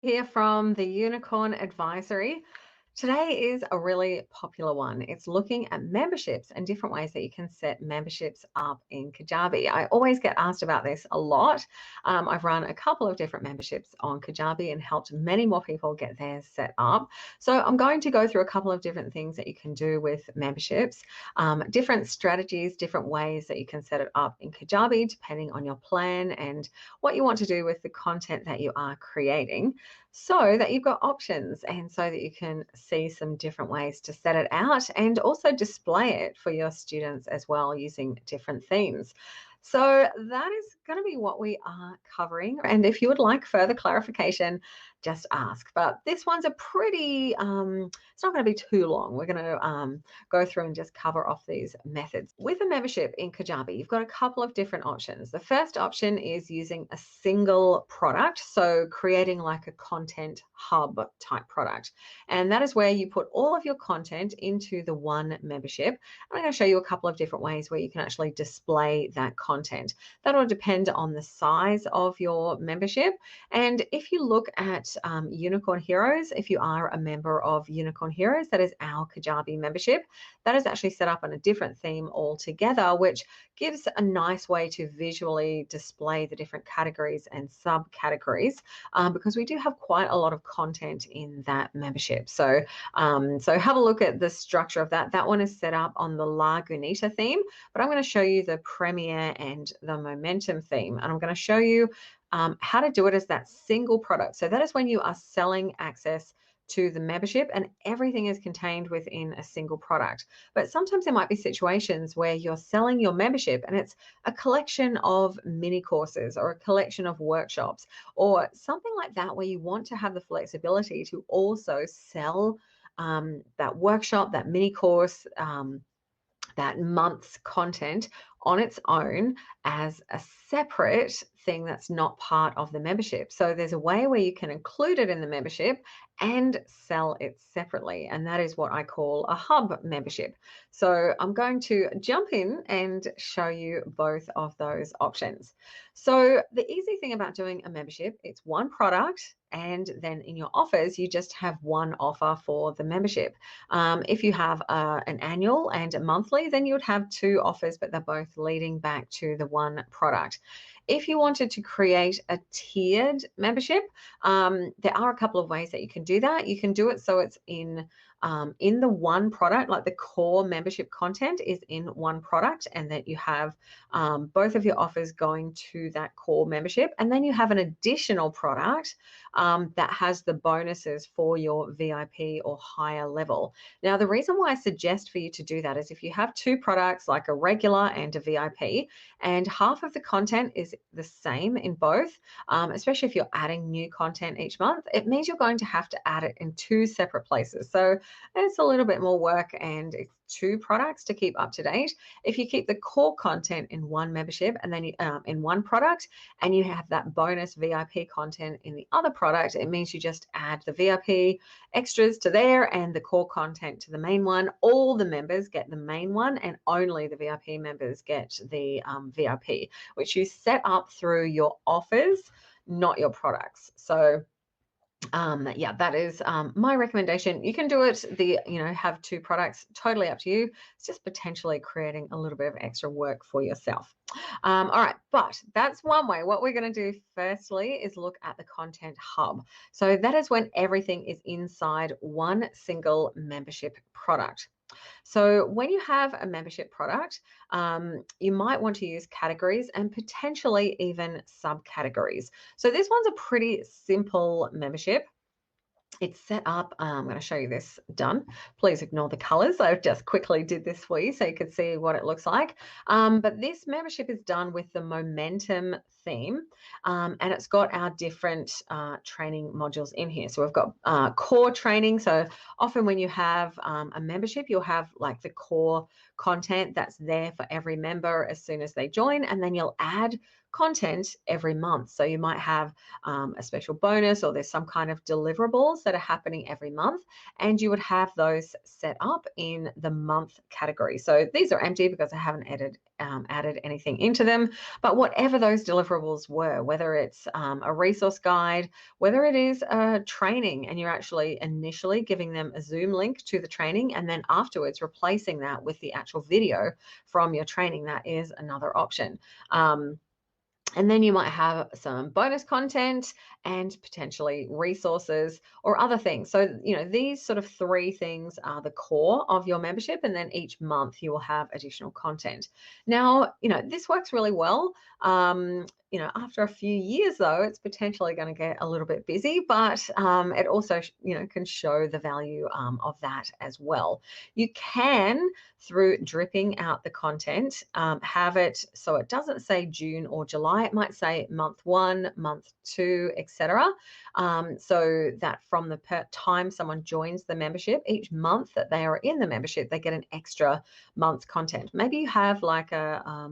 Here from the Unicorn Advisory. Today is a really popular one. It's looking at memberships and different ways that you can set memberships up in Kajabi. I always get asked about this a lot. I've run a couple of different memberships on Kajabi and helped many more people get theirs set up. So I'm going to go through a couple of different things that you can do with memberships, different strategies, different ways that you can set it up in Kajabi depending on your plan and what you want to do with the content that you are creating, so that you've got options and so that you can see some different ways to set it out and also display it for your students as well using different themes. So that is going to be what we are covering. And if you would like further clarification, just ask. But this one's a pretty, it's not going to be too long. We're going to go through and just cover off these methods. With a membership in Kajabi, you've got a couple of different options. The first option is using a single product. So creating like a content hub type product. And that is where you put all of your content into the one membership. And I'm going to show you a couple of different ways where you can actually display that content. That'll depend on the size of your membership. And if you look at Unicorn Heroes, if you are a member of Unicorn Heroes, that is our Kajabi membership, that is actually set up on a different theme altogether, which gives a nice way to visually display the different categories and subcategories, because we do have quite a lot of content in that membership. So have a look at the structure of that. That one is set up on the Lagunita theme, but I'm going to show you the Premier and the Momentum theme, and I'm going to show you how to do it as that single product. So that is when you are selling access to the membership and everything is contained within a single product. But sometimes there might be situations where you're selling your membership and it's a collection of mini courses or a collection of workshops or something like that, where you want to have the flexibility to also sell that workshop, that mini course, that month's content on its own as a separate thing that's not part of the membership. So there's a way where you can include it in the membership and sell it separately. And that is what I call a hub membership. So I'm going to jump in and show you both of those options. So the easy thing about doing a membership, it's one product, and then in your offers, you just have one offer for the membership. If you have an annual and a monthly, then you would have two offers, but they're both leading back to the one product. If you wanted to create a tiered membership, there are a couple of ways that you can do that. You can do it so it's in the one product, like the core membership content is in one product, and that you have both of your offers going to that core membership. And then you have an additional product that has the bonuses for your VIP or higher level. Now, the reason why I suggest for you to do that is if you have two products, like a regular and a VIP, and half of the content is the same in both, especially if you're adding new content each month, it means you're going to have to add it in two separate places. So it's a little bit more work, and it's two products to keep up to date. If you keep the core content in one membership and then in one product, and you have that bonus VIP content in the other product, it means you just add the VIP extras to there and the core content to the main one. All the members get the main one, and only the VIP members get the VIP, which you set up through your offers, not your products. So yeah, that is my recommendation. You can do it, have two products, totally up to you. It's just potentially creating a little bit of extra work for yourself. All right, but that's one way. What we're going to do firstly is look at the content hub. So that is when everything is inside one single membership product. So when you have a membership product, you might want to use categories and potentially even subcategories. So this one's a pretty simple membership. It's set up, I'm going to show you this done. Please ignore the colors. I just quickly did this for you so you could see what it looks like. But this membership is done with the Momentum theme, and it's got our different training modules in here. So we've got core training. So often when you have a membership, you'll have like the core content that's there for every member as soon as they join, and then you'll add content every month. So you might have a special bonus, or there's some kind of deliverables that are happening every month, and you would have those set up in the month category. So these are empty because I haven't added anything into them. But whatever those deliverables were, whether it's a resource guide, whether it is a training and you're actually initially giving them a Zoom link to the training and then afterwards replacing that with the actual video from your training, that is another option. And then you might have some bonus content and potentially resources or other things. So, these sort of 3 things are the core of your membership. And then each month you will have additional content. Now, this works really well. After a few years, though, it's potentially going to get a little bit busy, but it also, can show the value of that as well. You can, through dripping out the content, have it so it doesn't say June or July. It might say month 1, month 2, etc. So that from the time someone joins the membership, each month that they are in the membership, they get an extra month's content. Maybe you have like a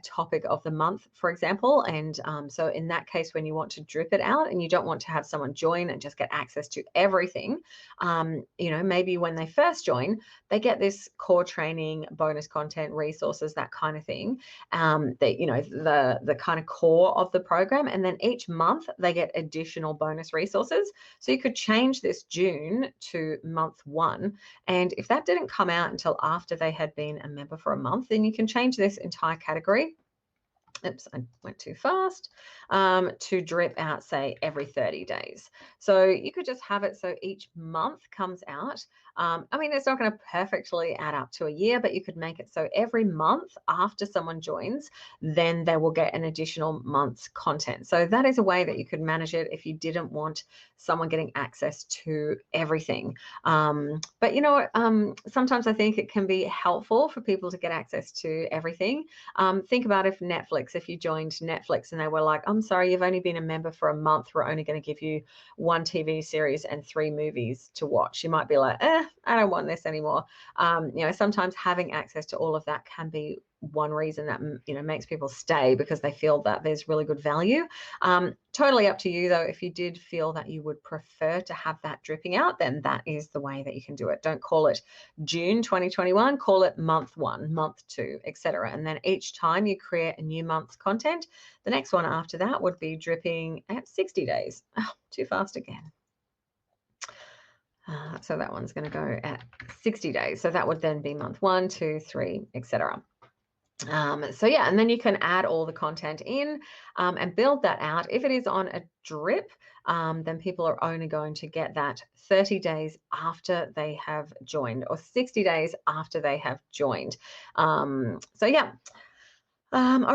topic of the month, for example, and so in that case, when you want to drip it out and you don't want to have someone join and just get access to everything, maybe when they first join, they get this core training, bonus content, resources, that kind of thing, the kind of core of the program. And then each month they get additional bonus resources. So you could change this June to month 1. And if that didn't come out until after they had been a member for a month, then you can change this entire category. Oops, I went too fast, to drip out, say, every 30 days. So you could just have it so each month comes out. It's not going to perfectly add up to a year, but you could make it so every month after someone joins, then they will get an additional month's content. So that is a way that you could manage it if you didn't want someone getting access to everything. But sometimes I think it can be helpful for people to get access to everything. Think about if you joined Netflix and they were like, I'm sorry, you've only been a member for a month. We're only going to give you 1 TV series and 3 movies to watch. You might be like, I don't want this anymore. Sometimes having access to all of that can be one reason that makes people stay, because they feel that there's really good value. Totally up to you, though. If you did feel that you would prefer to have that dripping out, then that is the way that you can do it. Don't call it June 2021, call it month 1, month 2, etc. And then each time you create a new month's content, the next one after that would be dripping at 60 days. Oh, too fast again. So that one's going to go at 60 days. So that would then be month 1, 2, 3, etc. And then you can add all the content in and build that out. If it is on a drip, then people are only going to get that 30 days after they have joined, or 60 days after they have joined. All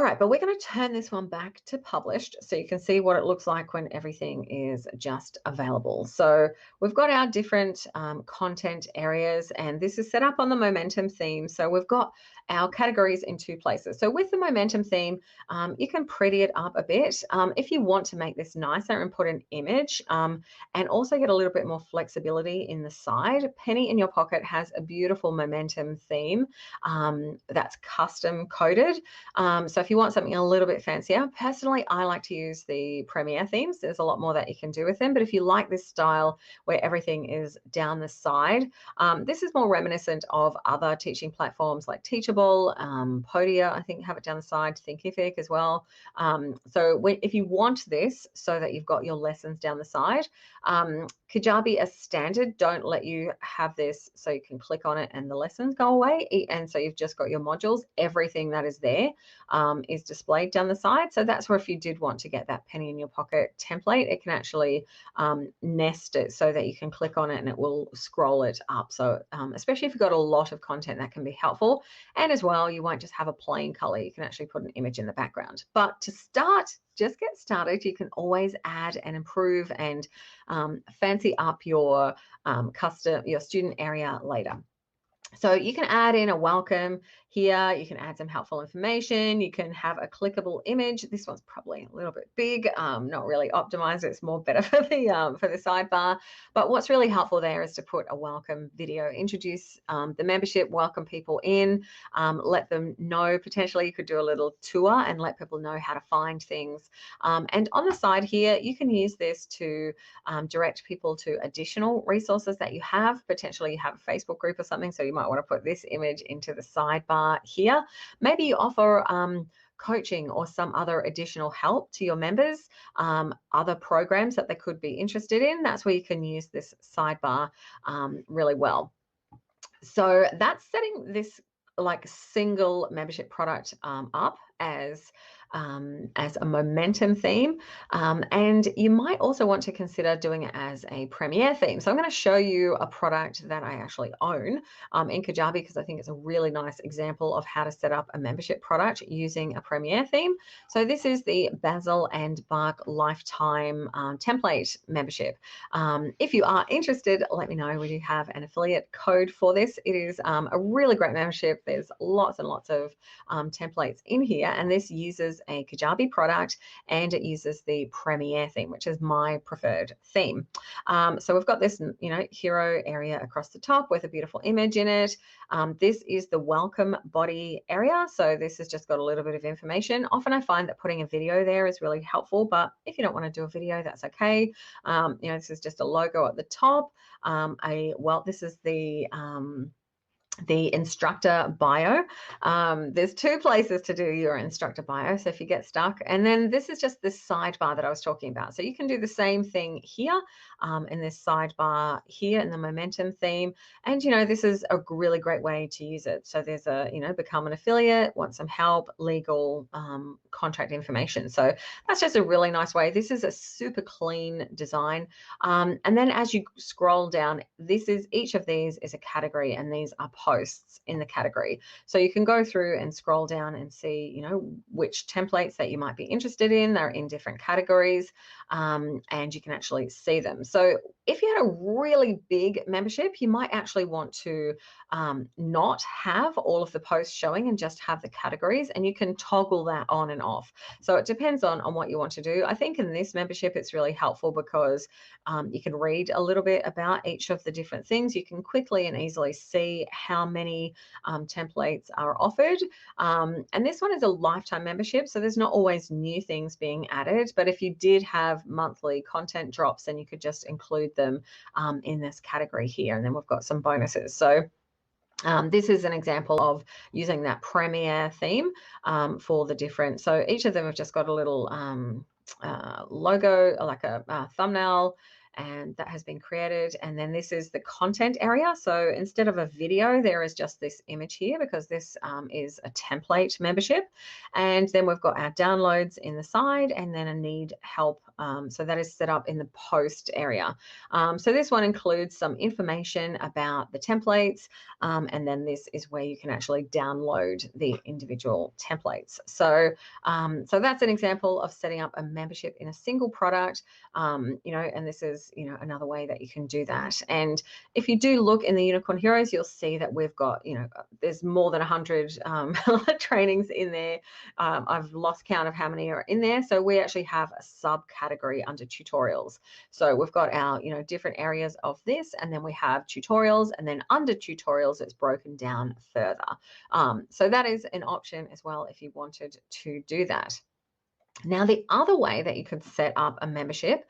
right, but we're going to turn this one back to published so you can see what it looks like when everything is just available. So we've got our different content areas, and this is set up on the momentum theme. So we've got our categories in 2 places. So with the momentum theme, you can pretty it up a bit. If you want to make this nicer and put an image and also get a little bit more flexibility in the side, Penny in Your Pocket has a beautiful momentum theme that's custom coded. So if you want something a little bit fancier, personally, I like to use the Premiere themes. There's a lot more that you can do with them. But if you like this style where everything is down the side, this is more reminiscent of other teaching platforms like Teachable, Podia, I think, have it down the side, Thinkific as well. If you want this so that you've got your lessons down the side, Kajabi as standard don't let you have this so you can click on it and the lessons go away. And so you've just got your modules. Everything that is there is displayed down the side. So that's where if you did want to get that Penny in Your Pocket template, it can actually nest it so that you can click on it and it will scroll it up. So especially if you've got a lot of content, that can be helpful. And as well, you won't just have a plain color. You can actually put an image in the background. But to start, just get started. You can always add and improve and fancy up your student area later. So you can add in a welcome here. You can add some helpful information. You can have a clickable image. This one's probably a little bit big, not really optimized. It's more better for the sidebar. But what's really helpful there is to put a welcome video, introduce the membership, welcome people in, let them know. Potentially you could do a little tour and let people know how to find things. And on the side here, you can use this to direct people to additional resources that you have. Potentially you have a Facebook group or something, so you might might want to put this image into the sidebar here. Maybe you offer coaching or some other additional help to your members, other programs that they could be interested in. That's where you can use this sidebar really well. So that's setting this like single membership product up as a momentum theme, and you might also want to consider doing it as a premier theme. So I'm going to show you a product that I actually own in Kajabi, because I think it's a really nice example of how to set up a membership product using a premier theme. So this is the Basil and Bark Lifetime template membership. If you are interested, let me know. We do have an affiliate code for this. It is a really great membership. There's lots and lots of templates in here, and this uses a Kajabi product, and it uses the Premier theme, which is my preferred theme. So we've got this, hero area across the top with a beautiful image in it. This is the welcome body area. So this has just got a little bit of information. Often I find that putting a video there is really helpful, but if you don't want to do a video, that's okay. This is just a logo at the top. This is the instructor bio. There's two places to do your instructor bio, so if you get stuck, and then this is just this sidebar that I was talking about. So you can do the same thing here in this sidebar here in the momentum theme, and this is a really great way to use it. So there's a become an affiliate, want some help, legal, contract information. So that's just a really nice way. This is a super clean design, and then as you scroll down, each of these is a category, and these are posts in the category. So you can go through and scroll down and see, which templates that you might be interested in. They're in different categories, and you can actually see them. So if you had a really big membership, you might actually want to not have all of the posts showing and just have the categories, and you can toggle that on and off. So it depends on what you want to do. I think in this membership, it's really helpful because you can read a little bit about each of the different things. You can quickly and easily see how many templates are offered. And this one is a lifetime membership, so there's not always new things being added. But if you did have monthly content drops, then you could just include them in this category here. And then we've got some bonuses. So this is an example of using that Premier theme for the different. So each of them have just got a little logo, like a thumbnail, and that has been created. And then this is the content area. So instead of a video, there is just this image here, because this is a template membership. And then we've got our downloads in the side, and then a need help. So that is set up in the post area. So this one includes some information about the templates, and then this is where you can actually download the individual templates. So that's an example of setting up a membership in a single product, and this is another way that you can do that. And if you do look in the Unicorn Heroes, you'll see that we've got there's more than 100 trainings in there. I've lost count of how many are in there. So we actually have a subcategory under tutorials. So we've got our different areas of this, and then we have tutorials, and then under tutorials it's broken down further. So that is an option as well if you wanted to do that. Now, the other way that you could set up a membership,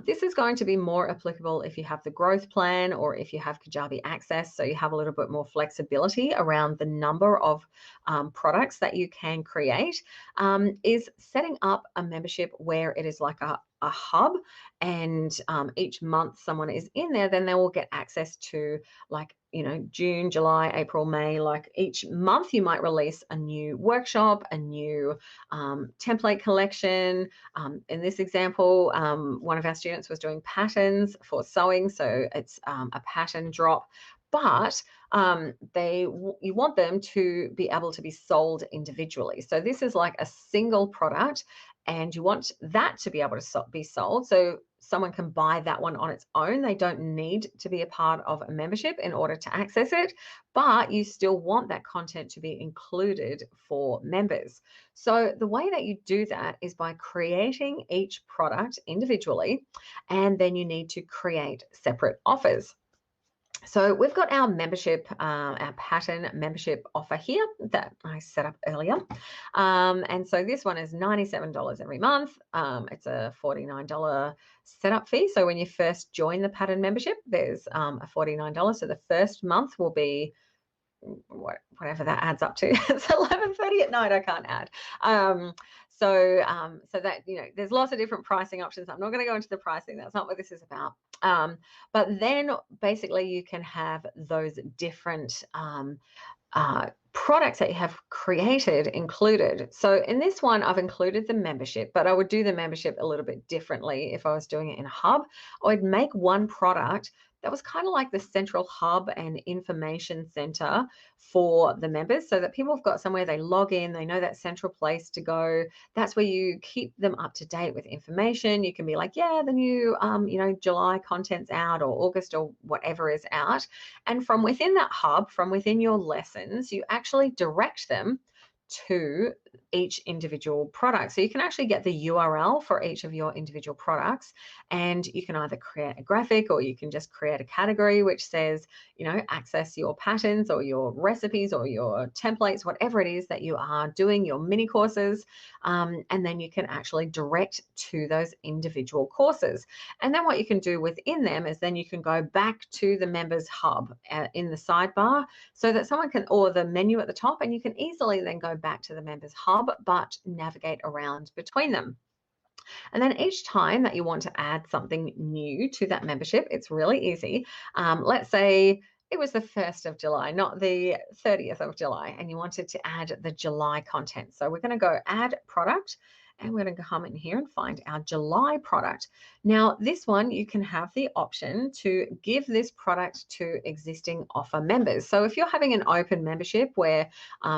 this is going to be more applicable if you have the growth plan or if you have Kajabi Access, so you have a little bit more flexibility around the number of products that you can create, is setting up a membership where it is like a hub, and each month someone is in there, then they will get access to, like, June, July, April, May, like each month you might release a new workshop, a new template collection. In this example, one of our students was doing patterns for sewing, so it's a pattern drop, but you want them to be able to be sold individually. So this is like a single product, and you want that to be able to be sold, so someone can buy that one on its own. They don't need to be a part of a membership in order to access it, but you still want that content to be included for members. So the way that you do that is by creating each product individually, and then you need to create separate offers. So we've got our membership, our pattern membership offer here that I set up earlier. And so this one is $97 every month. It's a $49 setup fee. So when you first join the pattern membership, there's a $49. So the first month will be whatever that adds up to. It's 11:30 at night. I can't add. So that, there's lots of different pricing options. I'm not going to go into the pricing. That's not what this is about. But then basically you can have those different products that you have created included. So in this one, I've included the membership, but I would do the membership a little bit differently if I was doing it in a hub. I would make one product that was kind of like the central hub and information center for the members, so that people have got somewhere they log in, they know that central place to go. That's where you keep them up to date with information. You can be like, yeah, the new July content's out, or August, or whatever is out. And from within that hub, from within your lessons, you actually direct them to each individual product. So you can actually get the URL for each of your individual products, and you can either create a graphic, or you can just create a category which says, access your patterns or your recipes or your templates, whatever it is that you are doing, your mini courses, and then you can actually direct to those individual courses. And then what you can do within them is then you can go back to the members hub in the sidebar, so that someone can, or the menu at the top, and you can easily then go back to the members hub, but navigate around between them. And then each time that you want to add something new to that membership, it's really easy. Let's say it was the 1st of July, not the 30th of July, and you wanted to add the July content. So we're going to go add product, and we're going to come in here and find our July product. Now, this one, you can have the option to give this product to existing offer members. So if you're having an open membership where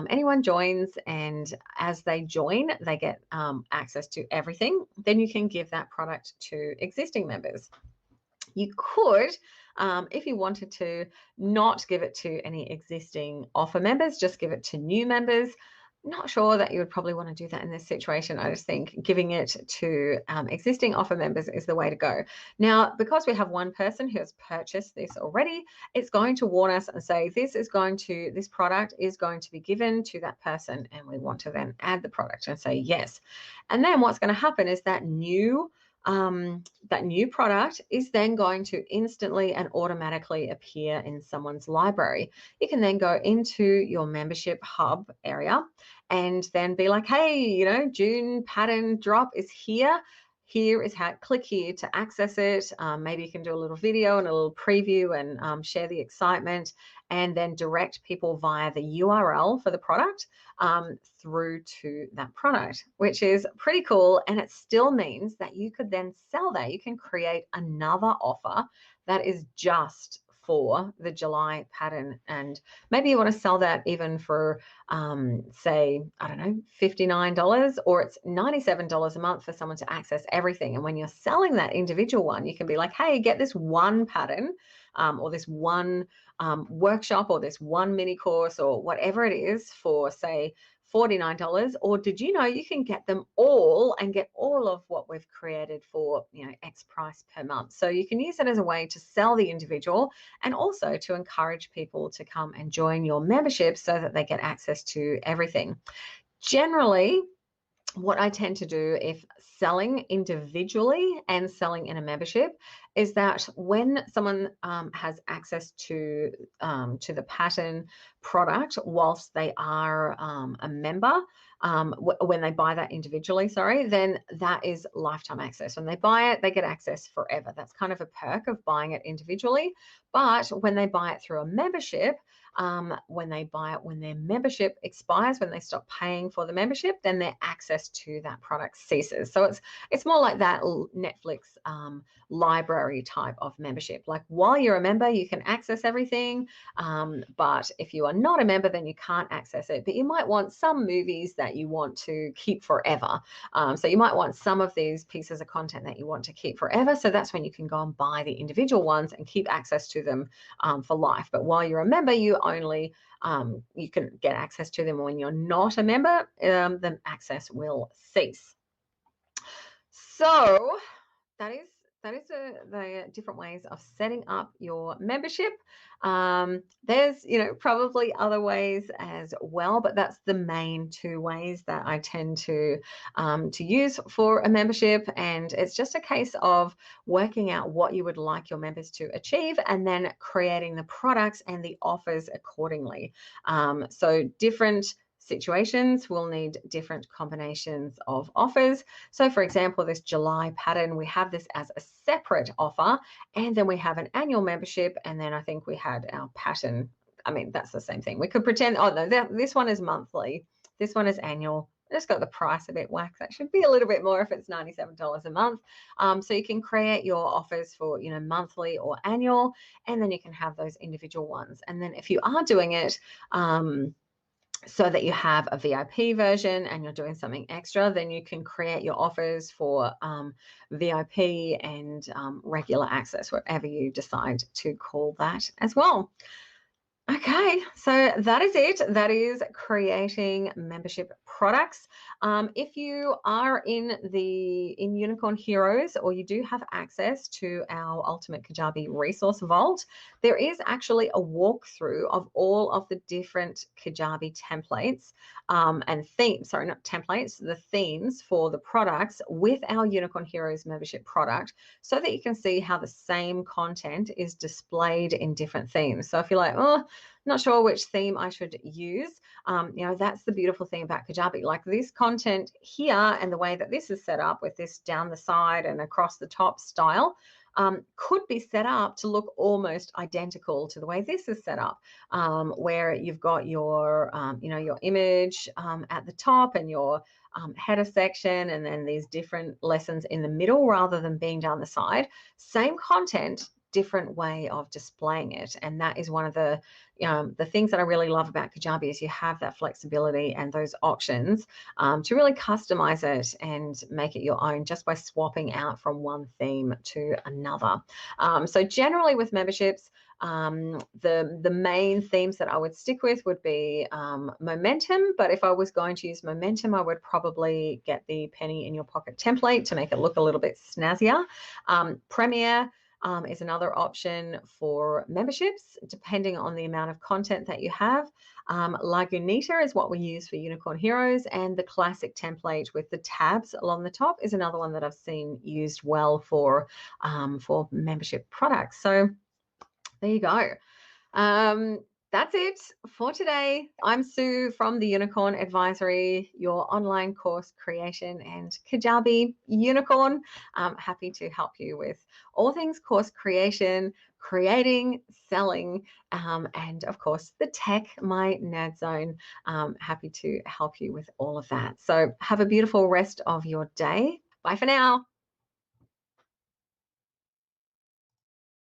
anyone joins, and as they join, they get access to everything, then you can give that product to existing members. You could, if you wanted to, not give it to any existing offer members, just give it to new members. Not sure that you would probably want to do that in this situation. I just think giving it to existing offer members is the way to go. Now, because we have one person who has purchased this already, it's going to warn us and say this product is going to be given to that person, and we want to then add the product and say yes. And then what's going to happen is that new product is then going to instantly and automatically appear in someone's library. You can then go into your membership hub area and then be like, hey, June pattern drop is here. Here is how, click here to access it. Maybe you can do a little video and a little preview and share the excitement, and then direct people via the URL for the product through to that product, which is pretty cool. And it still means that you could then sell that. You can create another offer that is just for the July pattern, and maybe you want to sell that even for say, I don't know, $59, or it's $97 a month for someone to access everything. And when you're selling that individual one, you can be like, hey, get this one pattern or this one workshop or this one mini course or whatever it is for, say, $49, or did you know you can get them all and get all of what we've created for X price per month? So you can use it as a way to sell the individual, and also to encourage people to come and join your membership so that they get access to everything. Generally, what I tend to do if selling individually and selling in a membership is that when someone has access to the pattern product whilst they are a member, when they buy that individually, then that is lifetime access. When they buy it, they get access forever. That's kind of a perk of buying it individually. But when they buy it through a membership, when they buy it, when their membership expires, when they stop paying for the membership, then their access to that product ceases. So it's more like that Netflix library type of membership. Like while you're a member, you can access everything, but if you are not a member, then you can't access it. But you might want some movies that you want to keep forever. So you might want some of these pieces of content that you want to keep forever. So that's when you can go and buy the individual ones and keep access to them for life. But while you're a member, you only you can get access to them. When you're not a member, the access will cease. So that that is the different ways of setting up your membership. There's, probably other ways as well, but that's the main two ways that I tend to use for a membership. And it's just a case of working out what you would like your members to achieve and then creating the products and the offers accordingly. So different situations will need different combinations of offers. So for example, this July pattern, we have this as a separate offer, and then we have an annual membership, and then I think we had our pattern. I mean, that's the same thing. We could pretend, oh no, this one is monthly, this one is annual. I just got the price a bit whacked. That should be a little bit more if it's $97 a month. So you can create your offers for, monthly or annual, and then you can have those individual ones. And then if you are doing it, so that you have a VIP version and you're doing something extra, then you can create your offers for VIP and regular access, whatever you decide to call that as well. Okay, so that is it. That is creating membership products. If you are in Unicorn Heroes, or you do have access to our Ultimate Kajabi Resource Vault, there is actually a walkthrough of all of the different Kajabi templates and themes, sorry, not templates, the themes for the products with our Unicorn Heroes membership product, so that you can see how the same content is displayed in different themes. So if you're like, oh, not sure which theme I should use, that's the beautiful thing about Kajabi. Like this content here and the way that this is set up with this down the side and across the top style could be set up to look almost identical to the way this is set up, where you've got your, your image at the top and your header section, and then these different lessons in the middle rather than being down the side. Same content, different way of displaying it. And that is one of the things that I really love about Kajabi, is you have that flexibility and those options to really customize it and make it your own just by swapping out from one theme to another. So generally with memberships, the main themes that I would stick with would be momentum. But if I was going to use momentum, I would probably get the penny in your pocket template to make it look a little bit snazzier. Premier is another option for memberships, depending on the amount of content that you have. Lagunita is what we use for Unicorn Heroes, and the classic template with the tabs along the top is another one that I've seen used well for membership products. So there you go. That's it for today. I'm Sue from the Unicorn Advisory, your online course creation and Kajabi unicorn. I'm happy to help you with all things course creation, creating, selling, and of course the tech, my nerd zone. Happy to help you with all of that. So have a beautiful rest of your day. Bye for now.